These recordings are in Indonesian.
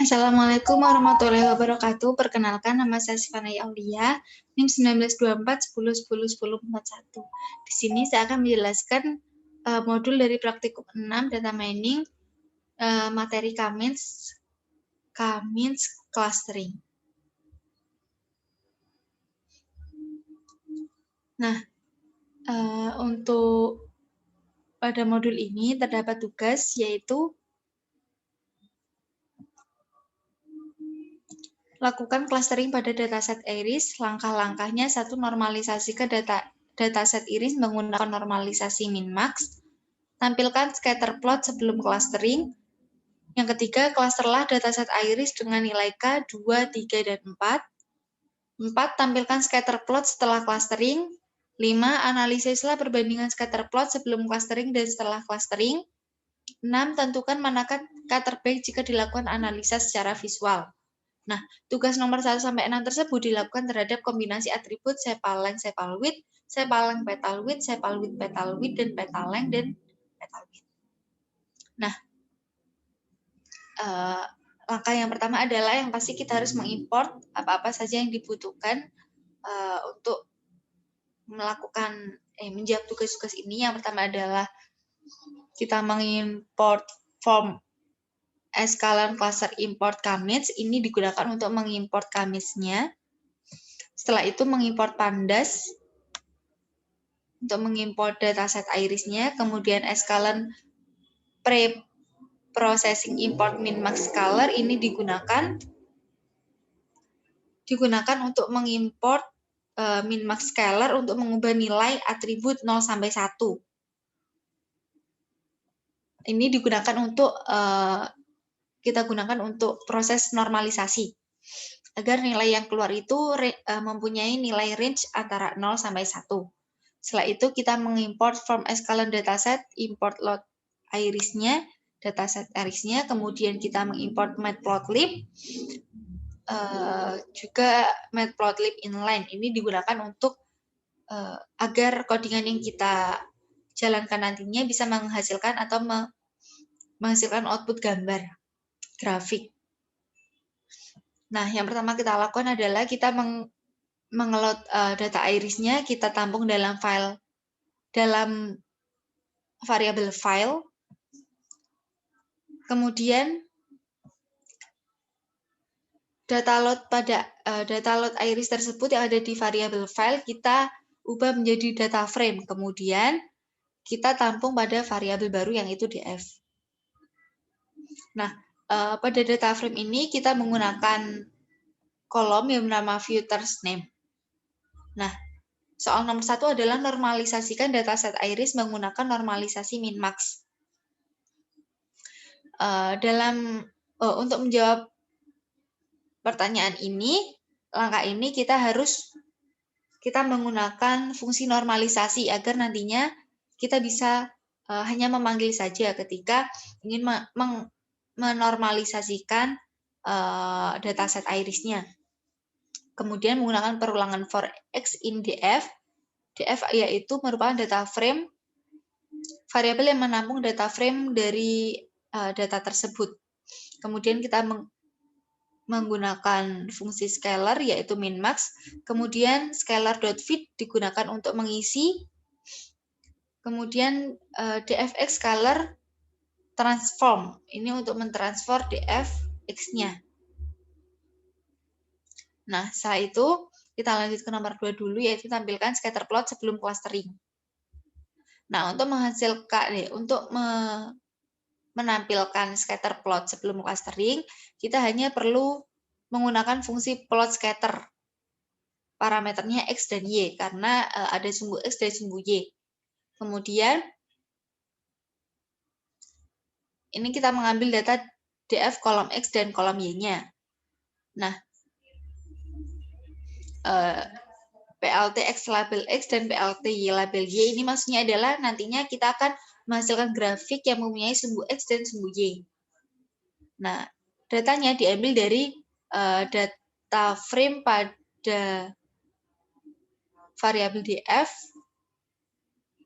Assalamualaikum warahmatullahi wabarakatuh. Perkenalkan, nama saya Sifanaya Aulia, NIM 1924 10 10 10 41. Di sini saya akan menjelaskan modul dari praktikum 6 data mining, materi K-means clustering. Nah, untuk pada modul ini terdapat tugas yaitu lakukan clustering pada dataset iris. Langkah-langkahnya: 1. Normalisasikan dataset iris menggunakan normalisasi min-max. Tampilkan scatter plot sebelum clustering. Yang ketiga, clusterlah dataset iris dengan nilai K, 2, 3, dan 4. 4. Tampilkan scatter plot setelah clustering. 5. Analisislah perbandingan scatter plot sebelum clustering dan setelah clustering. 6. Tentukan manakah K terbaik jika dilakukan analisa secara visual. Nah, tugas nomor 1-6 tersebut dilakukan terhadap kombinasi atribut sepal length, sepal width, sepal length, petal width, sepal width, petal width, dan petal length, dan petal width. Nah, langkah yang pertama adalah yang pasti kita harus mengimport apa-apa saja yang dibutuhkan untuk melakukan menjawab tugas-tugas ini. Yang pertama adalah kita mengimport form Scalene cluster import K-means. Ini digunakan untuk mengimport K-means-nya. Setelah itu mengimport pandas untuk mengimport dataset iris-nya. Kemudian Scalene pre-processing import min-max scalar ini digunakan untuk mengimport min-max scalar untuk mengubah nilai atribut 0 sampai 1. Ini digunakan untuk kita gunakan untuk proses normalisasi agar nilai yang keluar itu mempunyai nilai range antara 0 sampai 1. Setelah itu kita mengimport from Scalene dataset, import load iris-nya, dataset iris-nya, kemudian kita mengimport matplotlib, juga matplotlib inline. Ini digunakan untuk agar codingan yang kita jalankan nantinya bisa menghasilkan atau menghasilkan output gambar grafik. Nah, yang pertama kita lakukan adalah kita mengeload data iris-nya, kita tampung dalam variabel file. Kemudian data load iris tersebut yang ada di variabel file kita ubah menjadi data frame. Kemudian kita tampung pada variabel baru yang itu df. Nah, pada data frame ini kita menggunakan kolom yang bernama viewers name. Nah, soal nomor 1 adalah normalisasikan dataset iris menggunakan normalisasi min-max. Untuk menjawab pertanyaan ini, langkah ini kita menggunakan fungsi normalisasi agar nantinya kita bisa hanya memanggil saja ketika ingin menormalisasikan dataset iris-nya. Kemudian menggunakan perulangan for x in df. Df yaitu merupakan data frame, variabel yang menampung data frame dari data tersebut. Kemudian kita menggunakan fungsi scalar yaitu min-max. Kemudian scalar.fit digunakan untuk mengisi. Kemudian dfx scalar transform, ini untuk mentransfer dfx-nya. Nah, setelah itu kita lanjut ke nomor 2 dulu, yaitu tampilkan scatter plot sebelum clustering. Nah, untuk menampilkan scatter plot sebelum clustering, kita hanya perlu menggunakan fungsi plot scatter. Parameternya X dan Y, karena ada sumbu X dan sumbu Y. Kemudian, ini kita mengambil data df kolom X dan kolom Y-nya. Nah, PLT X label X dan PLT Y label Y ini maksudnya adalah nantinya kita akan menghasilkan grafik yang mempunyai sumbu X dan sumbu Y. Nah, datanya diambil dari data frame pada variabel df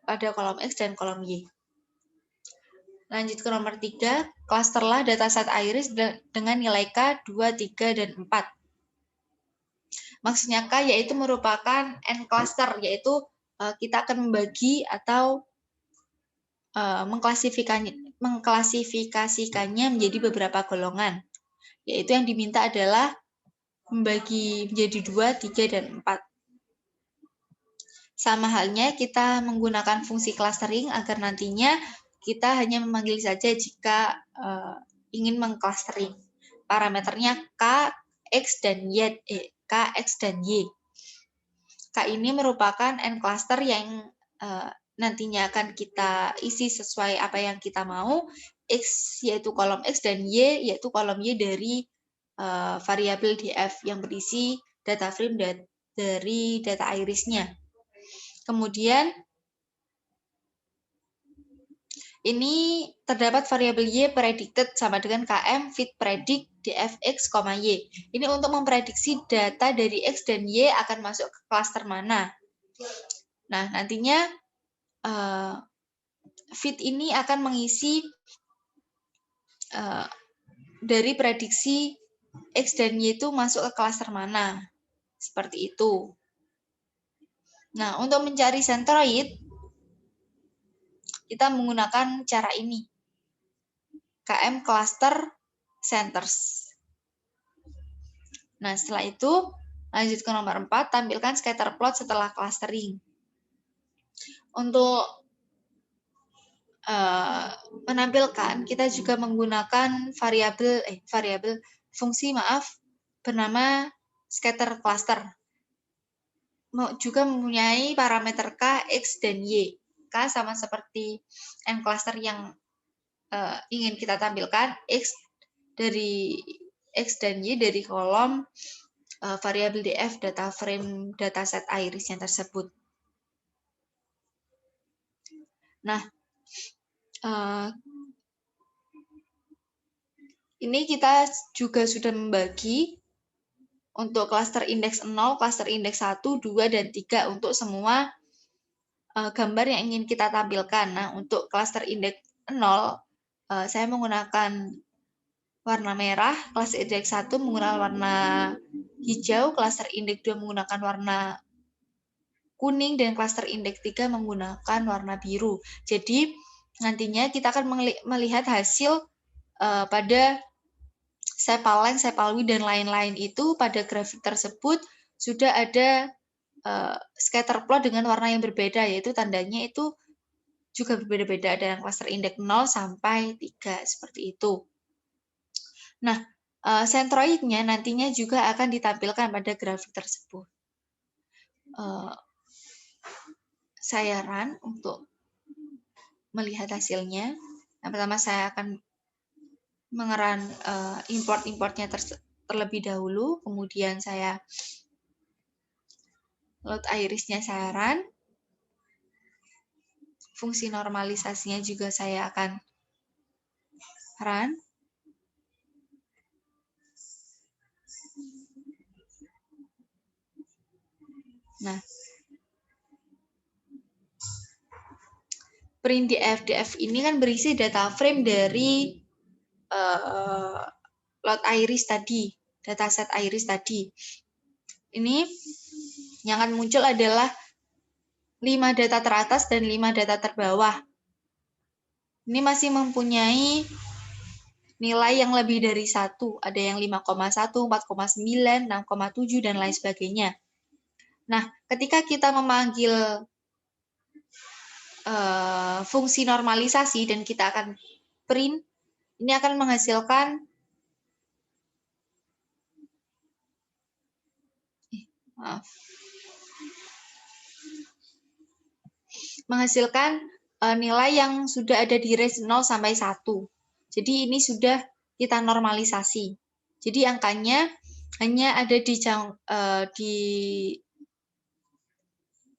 pada kolom X dan kolom Y. Lanjut ke nomor 3, klasterlah dataset iris dengan nilai K 2, 3, dan 4. Maksudnya K yaitu merupakan N cluster, yaitu kita akan membagi atau mengklasifikasikannya menjadi beberapa golongan. Yaitu yang diminta adalah membagi menjadi 2, 3, dan 4. Sama halnya kita menggunakan fungsi clustering agar nantinya kita hanya memanggil saja jika ingin mengclustering. Parameternya K, X, dan Y. K, X, dan Y. K ini merupakan N cluster yang nantinya akan kita isi sesuai apa yang kita mau. X yaitu kolom X dan Y yaitu kolom Y dari variabel df yang berisi data frame dari data irisnya. Kemudian ini terdapat variabel Y predicted sama dengan KM fit predict dfx, Y. Ini untuk memprediksi data dari X dan Y akan masuk ke klaster mana. Nah, nantinya fit ini akan mengisi dari prediksi X dan Y itu masuk ke klaster mana. Seperti itu. Nah, untuk mencari centroid, kita menggunakan cara ini. KM cluster centers. Nah, setelah itu, lanjut ke nomor 4, tampilkan scatter plot setelah clustering. Untuk menampilkan, kita juga menggunakan fungsi bernama scatter cluster. Juga mempunyai parameter K, X, dan Y. K sama seperti N cluster yang ingin kita tampilkan, X dan Y dari kolom variabel df data frame dataset irisnya tersebut. Nah, ini kita juga sudah membagi untuk cluster indeks 0, cluster indeks 1, 2, dan 3 untuk semua gambar yang ingin kita tampilkan. Nah, untuk cluster indeks 0, saya menggunakan warna merah, cluster indeks 1 menggunakan warna hijau, cluster indeks 2 menggunakan warna kuning, dan cluster indeks 3 menggunakan warna biru. Jadi, nantinya kita akan melihat hasil pada sepal-length, sepal-width, dan lain-lain itu pada grafik tersebut sudah ada scatter plot dengan warna yang berbeda, yaitu tandanya itu juga berbeda-beda, ada yang cluster indeks 0 sampai 3, seperti itu. Nah, centroidnya nantinya juga akan ditampilkan pada grafik tersebut. Saya run untuk melihat hasilnya. Yang pertama saya akan mengeran import-importnya terlebih dahulu, kemudian saya load irisnya saya run, fungsi normalisasinya juga saya akan run. Nah, print df ini kan berisi data frame dari load iris tadi, dataset iris tadi. Ini yang akan muncul adalah 5 data teratas dan 5 data terbawah. Ini masih mempunyai nilai yang lebih dari 1. Ada yang 5,1, 4,9, 6,7, dan lain sebagainya. Nah, ketika kita memanggil fungsi normalisasi dan kita akan print, ini akan menghasilkan nilai yang sudah ada di range 0 sampai 1. Jadi ini sudah kita normalisasi. Jadi angkanya hanya ada di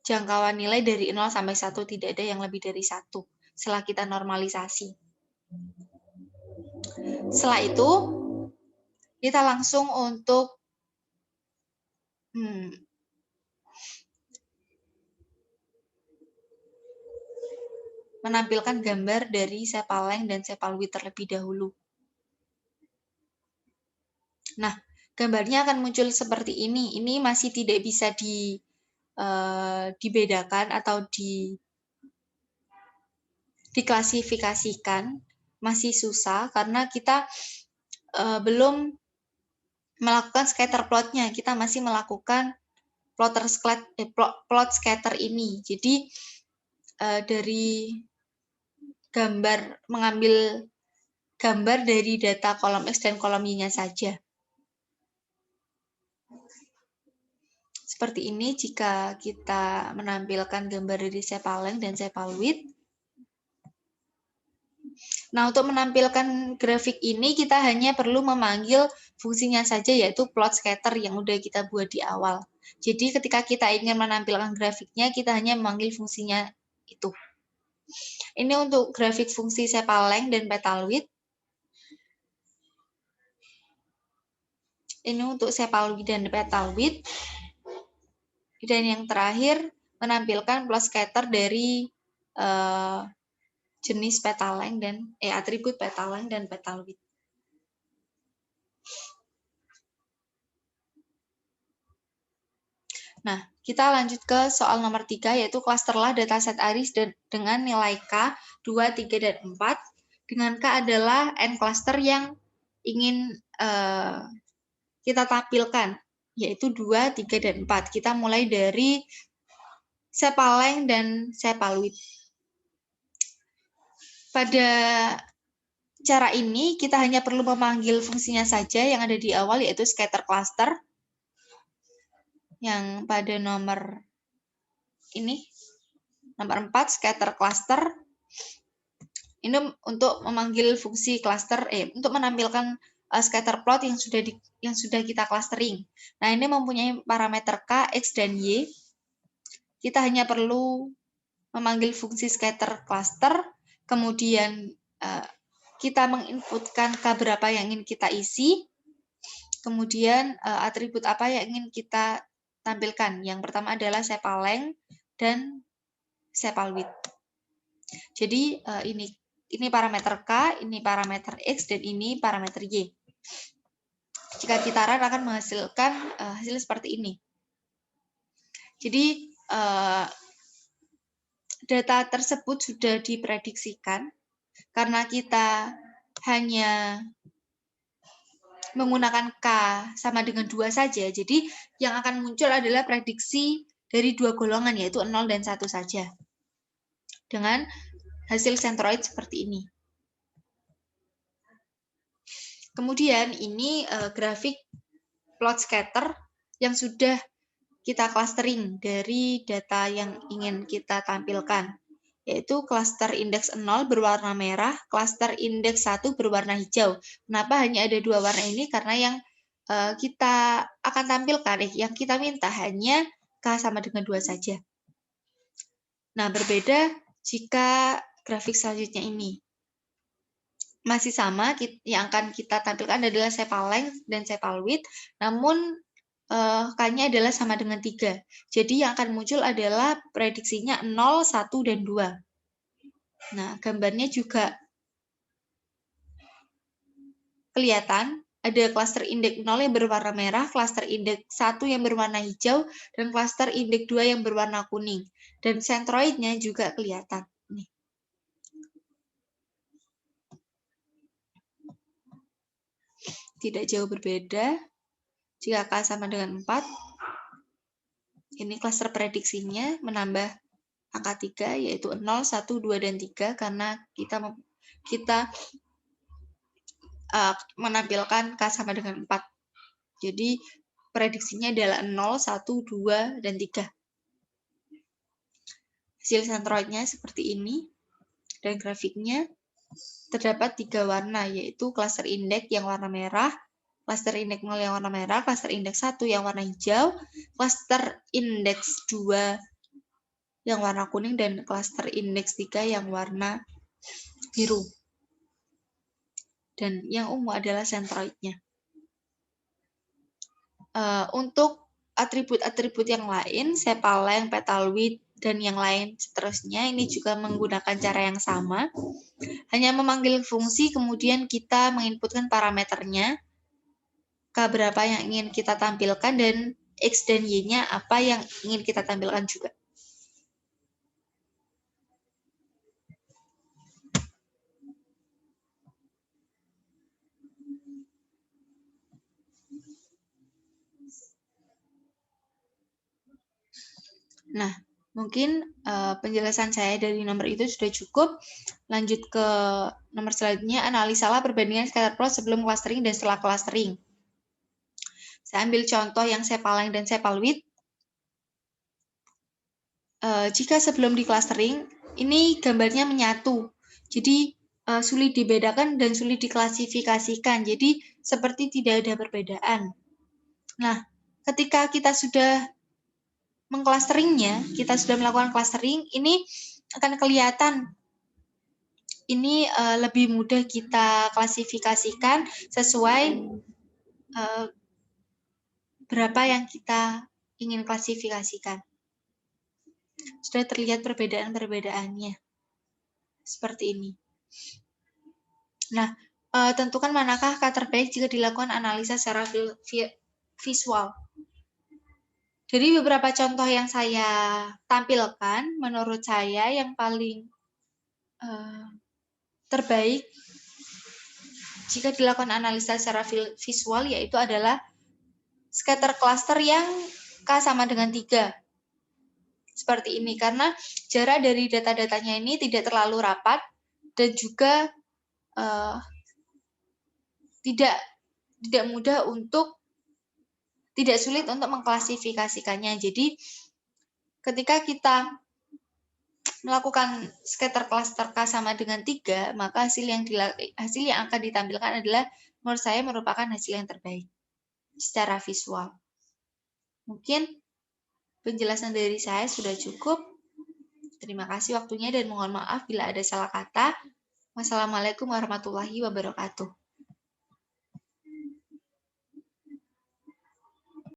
jangkauan nilai dari 0 sampai 1, tidak ada yang lebih dari 1 setelah kita normalisasi. Setelah itu, kita langsung untuk menampilkan gambar dari sepal length dan sepal width terlebih dahulu. Nah, gambarnya akan muncul seperti ini. Ini masih tidak bisa dibedakan atau diklasifikasikan, masih susah karena kita belum melakukan scatter plot-nya. Kita masih melakukan plot scatter ini. Jadi dari mengambil gambar dari data kolom X dan kolom Y-nya saja. Seperti ini jika kita menampilkan gambar dari sepal length dan sepal width. Nah, untuk menampilkan grafik ini kita hanya perlu memanggil fungsinya saja, yaitu plot scatter yang udah kita buat di awal. Jadi ketika kita ingin menampilkan grafiknya, kita hanya memanggil fungsinya itu. Ini untuk grafik fungsi sepal length dan petal width. Ini untuk sepal width dan petal width. Dan yang terakhir, menampilkan plot scatter dari jenis petal length dan atribut petal length dan petal width. Nah, kita lanjut ke soal nomor 3, yaitu klasterlah dataset IRIS dengan nilai K 2, 3, dan 4. Dengan K adalah N cluster yang ingin kita tampilkan, yaitu 2, 3, dan 4. Kita mulai dari sepal length dan sepal width. Pada cara ini, kita hanya perlu memanggil fungsinya saja yang ada di awal, yaitu scatter cluster. Yang pada nomor ini, nomor 4, scatter cluster. Ini untuk memanggil fungsi cluster, untuk menampilkan scatter plot yang sudah kita clustering. Nah, ini mempunyai parameter K, X, dan Y. Kita hanya perlu memanggil fungsi scatter cluster, kemudian kita menginputkan K berapa yang ingin kita isi, kemudian atribut apa yang ingin kita tampilkan. Yang pertama adalah sepal length dan sepal width. Jadi ini parameter K, ini parameter X, dan ini parameter Y. Jika kita run akan menghasilkan hasil seperti ini. Jadi data tersebut sudah diprediksikan karena kita hanya menggunakan K sama dengan 2 saja. Jadi yang akan muncul adalah prediksi dari 2 golongan, yaitu 0 dan 1 saja. Dengan hasil centroid seperti ini. Kemudian ini grafik plot scatter yang sudah kita clustering dari data yang ingin kita tampilkan, yaitu cluster indeks 0 berwarna merah, cluster indeks 1 berwarna hijau. Kenapa hanya ada 2 warna ini? Karena yang kita akan tampilkan, yang kita minta hanya K sama dengan 2 saja. Nah, berbeda jika grafik selanjutnya ini. Masih sama, yang akan kita tampilkan adalah sepal length dan sepal width, namun K-nya adalah sama dengan 3. Jadi yang akan muncul adalah prediksinya 0, 1, dan 2. Nah, gambarnya juga kelihatan. Ada cluster indeks 0 yang berwarna merah, cluster indeks 1 yang berwarna hijau, dan cluster indeks 2 yang berwarna kuning. Dan centroidnya juga kelihatan. Nih. Tidak jauh berbeda. Jika K sama dengan 4, ini cluster prediksinya menambah angka 3, yaitu 0, 1, 2, dan 3, karena kita menampilkan K sama dengan 4. Jadi prediksinya adalah 0, 1, 2, dan 3. Hasil centroidnya seperti ini. Dan grafiknya terdapat 3 warna, yaitu cluster indeks yang warna merah, cluster indeks 0 yang warna merah, cluster indeks 1 yang warna hijau, cluster indeks 2 yang warna kuning, dan cluster indeks 3 yang warna biru. Dan yang ungu adalah centroidnya. Untuk atribut-atribut yang lain, sepal length, petal width, dan yang lain seterusnya. Ini juga menggunakan cara yang sama. Hanya memanggil fungsi, kemudian kita menginputkan parameternya, K berapa yang ingin kita tampilkan, dan X dan Y-nya apa yang ingin kita tampilkan juga. Nah, mungkin penjelasan saya dari nomor itu sudah cukup. Lanjut ke nomor selanjutnya, analisalah perbandingan scatter plot sebelum clustering dan setelah clustering. Saya ambil contoh yang sepal line dan sepal width. Jika sebelum di clustering, ini gambarnya menyatu. Jadi, sulit dibedakan dan sulit diklasifikasikan. Jadi, seperti tidak ada perbedaan. Nah, ketika kita sudah mengclusteringnya, kita sudah melakukan clustering, ini akan kelihatan. Ini lebih mudah kita klasifikasikan sesuai berapa yang kita ingin klasifikasikan. Sudah terlihat perbedaan-perbedaannya. Seperti ini. Nah, tentukan manakah K terbaik jika dilakukan analisa secara visual. Dari beberapa contoh yang saya tampilkan, menurut saya yang paling terbaik jika dilakukan analisa secara visual yaitu adalah scatter cluster yang K sama dengan 3. Seperti ini, karena jarak dari data-datanya ini tidak terlalu rapat dan juga tidak sulit untuk mengklasifikasikannya. Jadi, ketika kita melakukan scatter cluster K sama dengan 3, maka hasil yang akan ditampilkan adalah, menurut saya, merupakan hasil yang terbaik secara visual. Mungkin penjelasan dari saya sudah cukup. Terima kasih waktunya dan mohon maaf bila ada salah kata. Wassalamualaikum warahmatullahi wabarakatuh.